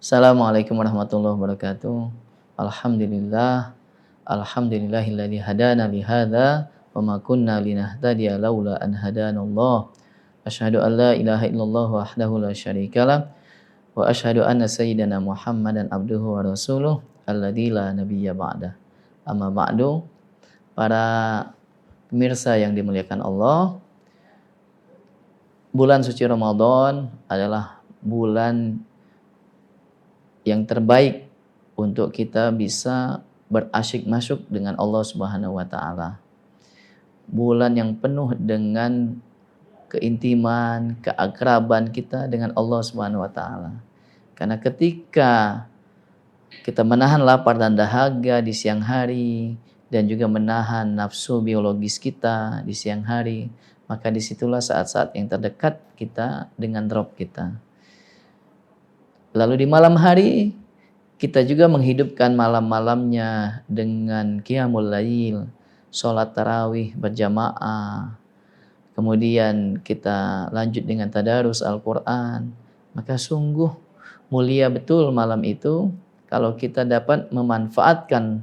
Assalamualaikum warahmatullahi wabarakatuh. Alhamdulillah, alhamdulillahilladzi hadana li hadza wa ma kunna linahtadiya laula an hadanallah. Asyhadu an la ilaha illallah wahdahu la syarikalah wa asyhadu anna sayyidana Muhammadan abduhu wa rasuluh alladzi la nabiyya ba'dah. Amma ba'du, para pemirsa yang dimuliakan Allah, bulan suci Ramadan adalah bulan yang terbaik untuk kita bisa berasyik masuk dengan Allah Subhanahu wa taala. Bulan yang penuh dengan keintiman, keakraban kita dengan Allah Subhanahu wa taala. Karena ketika kita menahan lapar dan dahaga di siang hari dan juga menahan nafsu biologis kita di siang hari, maka disitulah saat-saat yang terdekat kita dengan Rabb kita. Lalu di malam hari kita juga menghidupkan malam-malamnya dengan qiyamul lail, sholat tarawih berjamaah. Kemudian kita lanjut dengan tadarus Al-Quran. Maka sungguh mulia betul malam itu kalau kita dapat memanfaatkan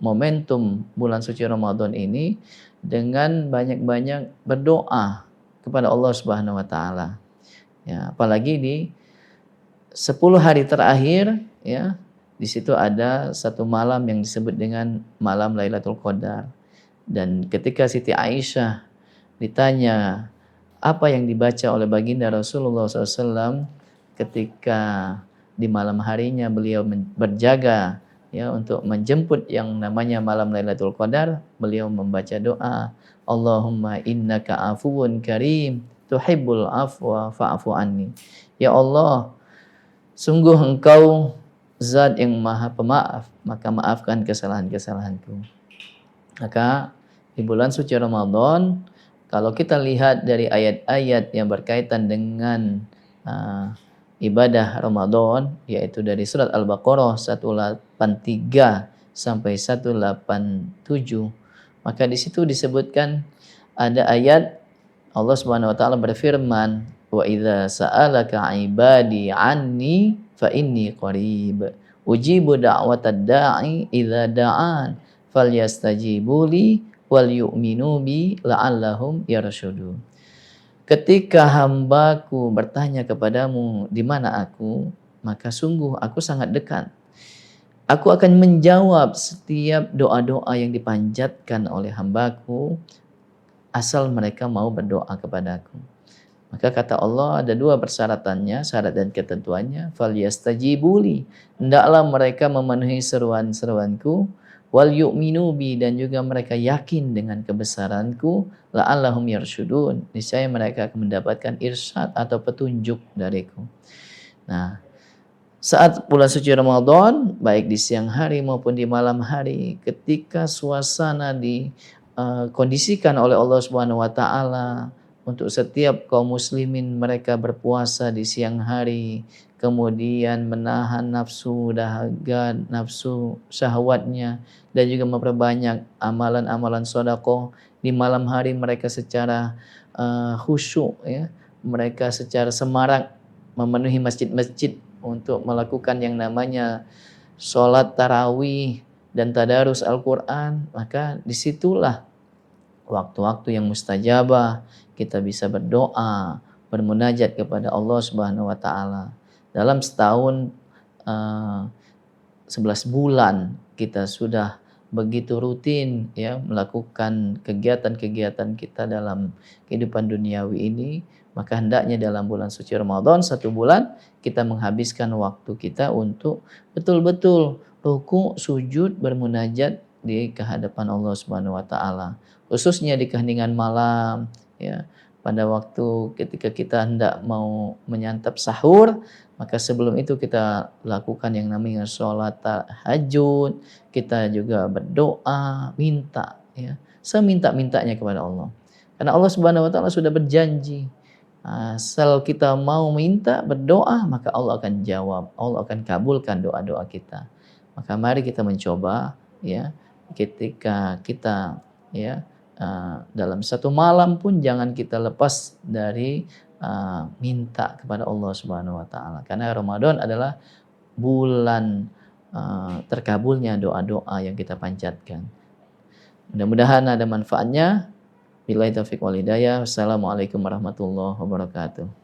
momentum bulan suci Ramadan ini dengan banyak-banyak berdoa kepada Allah Subhanahu wa taala. Ya, apalagi di 10 hari terakhir, ya, di situ ada satu malam yang disebut dengan malam Lailatul Qadar. Dan ketika Siti Aisyah ditanya apa yang dibaca oleh baginda Rasulullah SAW ketika di malam harinya beliau berjaga, ya, untuk menjemput yang namanya malam Lailatul Qadar, beliau membaca doa, Allahumma innaka afuwun karim tuhibbul afwa fa'fu anni. Ya Allah, sungguh Engkau Zat yang Maha Pemaaf, maka maafkan kesalahan-kesalahanku. Maka di bulan suci Ramadan, kalau kita lihat dari ayat-ayat yang berkaitan dengan ibadah Ramadan, yaitu dari surat Al-Baqarah 183 sampai 187, maka di situ disebutkan ada ayat Allah Subhanahu wa taala berfirman, wa idza sa'alaka 'ibadi 'anni fa inni qarib ujibu da'watad da'i idza da'an falyastajibu li wal yu'minu bi la'allahum yarshudun. Ketika hambaku bertanya kepadamu di mana aku, maka sungguh aku sangat dekat. Aku akan menjawab setiap doa-doa yang dipanjatkan oleh hambaku asal mereka mau berdoa kepadaku. Maka kata Allah ada dua persyaratannya, syarat dan ketentuannya. Falyastajibuli, hendaklah mereka memenuhi seruan-seruanku, wal yu'minu bi, dan juga mereka yakin dengan kebesaranku, la'allahum yarsyudun, niscaya mereka akan mendapatkan irsyad atau petunjuk dariku. Nah, saat bulan suci Ramadan, baik di siang hari maupun di malam hari, ketika suasana dikondisikan oleh Allah Subhanahu wa taala untuk setiap kaum muslimin, mereka berpuasa di siang hari, kemudian menahan nafsu dahaga, nafsu syahwatnya, dan juga memperbanyak amalan-amalan sedekah. Di malam hari mereka secara khusyuk, ya, mereka secara semarak memenuhi masjid-masjid untuk melakukan yang namanya sholat tarawih dan tadarus Al-Quran. Maka disitulah waktu-waktu yang mustajabah, kita bisa berdoa, bermunajat kepada Allah Subhanahu wa taala. Dalam setahun 11 bulan kita sudah begitu rutin, ya, melakukan kegiatan-kegiatan kita dalam kehidupan duniawi ini, maka hendaknya dalam bulan suci Ramadan 1 bulan kita menghabiskan waktu kita untuk betul-betul ruku, sujud, bermunajat di kehadapan Allah Subhanahu wa taala. Khususnya di keheningan malam, ya, pada waktu ketika kita hendak mau menyantap sahur, maka sebelum itu kita lakukan yang namanya sholat tahajud, kita juga berdoa, minta, ya, seminta-mintanya kepada Allah. Karena Allah Subhanahu wa taala sudah berjanji, asal kita mau minta, berdoa, maka Allah akan jawab, Allah akan kabulkan doa-doa kita. Maka mari kita mencoba, ya, ketika kita, ya, dalam satu malam pun jangan kita lepas dari minta kepada Allah Subhanahu wa taala. Karena Ramadan adalah bulan terkabulnya doa-doa yang kita panjatkan. Mudah-mudahan ada manfaatnya. Billahi taufiq wal hidayah. Wassalamualaikum warahmatullahi wabarakatuh.